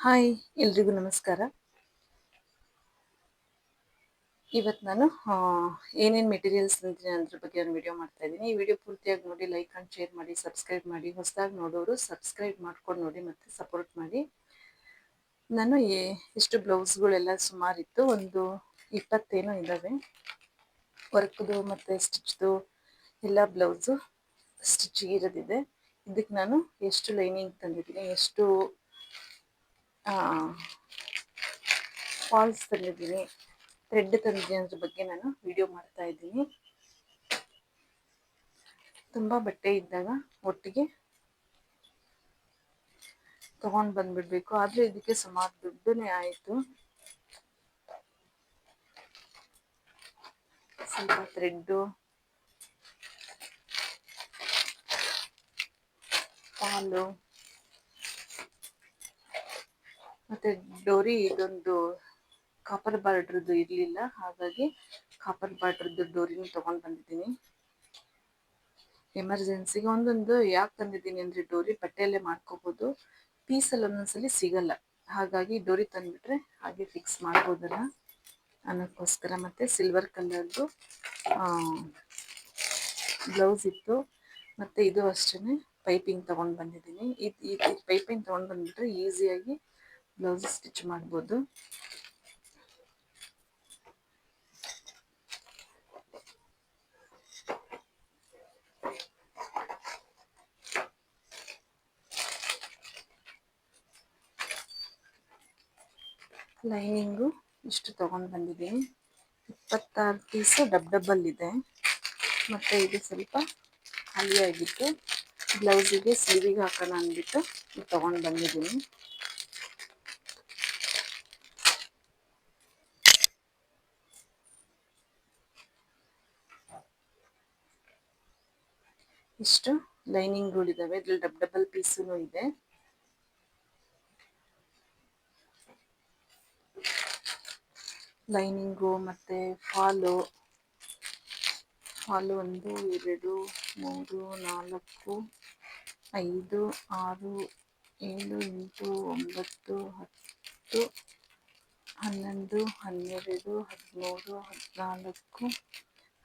Hi, ಎಲ್ರಿಗೂ ನಮಸ್ಕಾರ. ಇವತ್ತು ನಾನು ಏನೇನು ಮೆಟೀರಿಯಲ್ಸ್ ತಂದಿದ್ದೀನಿ ಅದ್ರ ಬಗ್ಗೆ ಒಂದು ವಿಡಿಯೋ ಮಾಡ್ತಾ ಇದ್ದೀನಿ. ಈ ವಿಡಿಯೋ ಪೂರ್ತಿಯಾಗಿ ನೋಡಿ, ಲೈಕ್ ಆ್ಯಂಡ್ ಶೇರ್ ಮಾಡಿ, ಸಬ್ಸ್ಕ್ರೈಬ್ ಮಾಡಿ. ಹೊಸದಾಗಿ ನೋಡೋರು ಸಬ್ಸ್ಕ್ರೈಬ್ ಮಾಡ್ಕೊಂಡು ನೋಡಿ ಮತ್ತು ಸಪೋರ್ಟ್ ಮಾಡಿ. ನಾನು ಇಷ್ಟು ಬ್ಲೌಸ್ಗಳೆಲ್ಲ ಸುಮಾರಿತ್ತು, ಒಂದು 20 ಏನೋ ಇದ್ದಾವೆ. ವರ್ಕ್ದು ಮತ್ತು ಸ್ಟಿಚ್ದು ಎಲ್ಲ ಬ್ಲೌಸು ಸ್ಟಿಚಿಗೆ ಇರೋದಿದೆ. ಇದಕ್ಕೆ ನಾನು ಎಷ್ಟು ಲೈನಿಂಗ್ ತಂದಿದ್ದೀನಿ, ಎಷ್ಟು ಫಾಲ್ಸ್ ತಂದಿದ್ದೀನಿ, ಥ್ರೆಡ್ ತಂದಿದ್ದೀನಿ ಅದ್ರ ಬಗ್ಗೆ ನಾನು ವಿಡಿಯೋ ಮಾಡ್ತಾ ಇದ್ದೀನಿ. ತುಂಬ ಬಟ್ಟೆ ಇದ್ದಾಗ ಒಟ್ಟಿಗೆ ತಗೊಂಡು ಬಂದ್ಬಿಡ್ಬೇಕು, ಆದರೆ ಇದಕ್ಕೆ ಸುಮಾರು ದುಡ್ಡೇ ಆಯಿತು. ಸ್ವಲ್ಪ ಥ್ರೆಡ್ಡು, ಫಾಲು ಮತ್ತು ಡೋರಿ. ಇದೊಂದು ಕಾಪರ್ ಬಾರ್ಡ್ರದ್ದು ಇರಲಿಲ್ಲ, ಹಾಗಾಗಿ ಕಾಪರ್ ಬಾರ್ಡ್ರದ್ದು ಡೋರಿನೂ ತೊಗೊಂಡು ಬಂದಿದ್ದೀನಿ. ಎಮರ್ಜೆನ್ಸಿಗೆ ಒಂದೊಂದು ಯಾಕೆ ತಂದಿದ್ದೀನಿ ಅಂದರೆ, ಡೋರಿ ಬಟ್ಟೆಯಲ್ಲೇ ಮಾಡ್ಕೋಬೋದು, ಪೀಸಲ್ಲಿ ಒಂದೊಂದ್ಸಲಿ ಸಿಗಲ್ಲ, ಹಾಗಾಗಿ ಡೋರಿ ತಂದುಬಿಟ್ರೆ ಹಾಗೆ ಫಿಕ್ಸ್ ಮಾಡ್ಬೋದಲ್ಲ ಅನ್ನೋಕ್ಕೋಸ್ಕರ. ಮತ್ತು ಸಿಲ್ವರ್ ಕಲರ್ದು ಬ್ಲೌಸ್ ಇತ್ತು, ಮತ್ತು ಇದು ಅಷ್ಟೇ ಪೈಪಿಂಗ್ ತೊಗೊಂಡು ಬಂದಿದ್ದೀನಿ. ಇದು ಪೈಪಿಂಗ್ ತೊಗೊಂಡು ಬಂದುಬಿಟ್ರೆ ಈಸಿಯಾಗಿ ಬ್ಲೌಸ್ ಸ್ಟಿಚ್ ಮಾಡ್ಬೋದು. ಲೈನಿಂಗು ಇಷ್ಟು ತೊಗೊಂಡು ಬಂದಿದ್ದೀನಿ, 26 ಪೀಸು ಡಬ್ಬಲ್ಲಿದೆ. ಮತ್ತು ಇದು ಸ್ವಲ್ಪ ಖಾಲಿಯಾಗಿತ್ತು, ಬ್ಲೌಸಿಗೆ ಸ್ಲೀವಿಗೆ ಹಾಕೋಣ ಅಂದ್ಬಿಟ್ಟು ಇದು ತೊಗೊಂಡು ಬಂದಿದ್ದೀನಿ. ಇಷ್ಟು ಲೈನಿಂಗ್ಗಳಿದ್ದಾವೆ, ಇದ್ರಲ್ಲಿ ಡಬಲ್ ಪೀಸೂ ಇದೆ. ಲೈನಿಂಗು ಮತ್ತು ಫಾಲು 1 2 3 4 5 6 7 8 9 10 11 12 13 14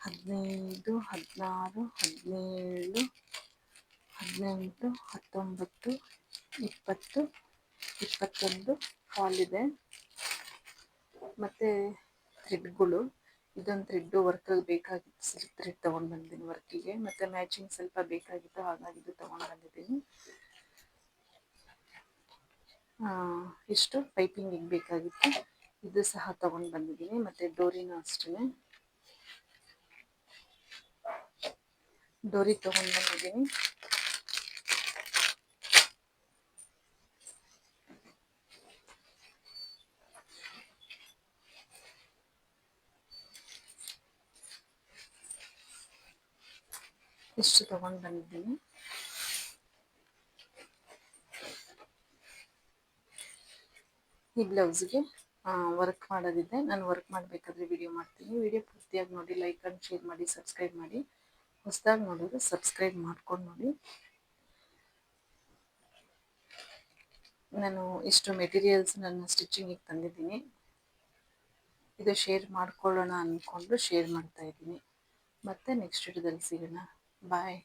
15 16 17 18 19 20 21 ಫಾಲ್ ಇದೆ. ಮತ್ತು ಥ್ರೆಡ್ಗಳು, ಇದೊಂದು ಥ್ರೆಡ್ಡು ವರ್ಕಲ್ಲಿ ಬೇಕಾಗಿತ್ತು, ಸಿಲ್ಕ್ ಥ್ರೆಡ್ ತೊಗೊಂಡು ಬಂದಿದ್ದೀನಿ ವರ್ಕಿಗೆ, ಮತ್ತು ಮ್ಯಾಚಿಂಗ್ ಸ್ವಲ್ಪ ಬೇಕಾಗಿತ್ತು, ಹಾಗಾಗಿ ಇದು ತೊಗೊಂಡು ಬಂದಿದ್ದೀನಿ. ಇಷ್ಟು ಪೈಪಿಂಗಿಗೆ ಬೇಕಾಗಿತ್ತು, ಇದು ಸಹ ತೊಗೊಂಡು ಬಂದಿದ್ದೀನಿ. ಮತ್ತು ಡೋರಿನೂ ಅಷ್ಟೇ, ಡೋರಿ ತೊಗೊಂಡು ಬಂದಿದ್ದೀನಿ. ಇಷ್ಟು ತೊಗೊಂಡು ಬಂದಿದ್ದೀನಿ. ಈ ಬ್ಲೌಸ್ಗೆ ವರ್ಕ್ ಮಾಡೋದಿದೆ, ನಾನು ವರ್ಕ್ ಮಾಡಬೇಕಾದ್ರೆ ವಿಡಿಯೋ ಮಾಡ್ತೀನಿ. ವಿಡಿಯೋ ಪೂರ್ತಿಯಾಗಿ ನೋಡಿ, ಲೈಕ್ ಆ್ಯಂಡ್ ಶೇರ್ ಮಾಡಿ, ಸಬ್ಸ್ಕ್ರೈಬ್ ಮಾಡಿ. ಹೊಸದಾಗಿ ನೋಡಿದ್ರೆ ಸಬ್ಸ್ಕ್ರೈಬ್ ಮಾಡ್ಕೊಂಡು ನೋಡಿ. ನಾನು ಇಷ್ಟು ಮೆಟೀರಿಯಲ್ಸ್ ನನ್ನ ಸ್ಟಿಚಿಂಗಿಗೆ ತಂದಿದ್ದೀನಿ. ಇದು ಶೇರ್ ಮಾಡ್ಕೊಳ್ಳೋಣ ಅಂದ್ಕೊಂಡು ಶೇರ್ ಮಾಡ್ತಾಯಿದ್ದೀನಿ. ಮತ್ತೆ ನೆಕ್ಸ್ಟ್ ವಿಡಿಯೋದಲ್ಲಿ ಸಿಗೋಣ. ಬಾಯ್.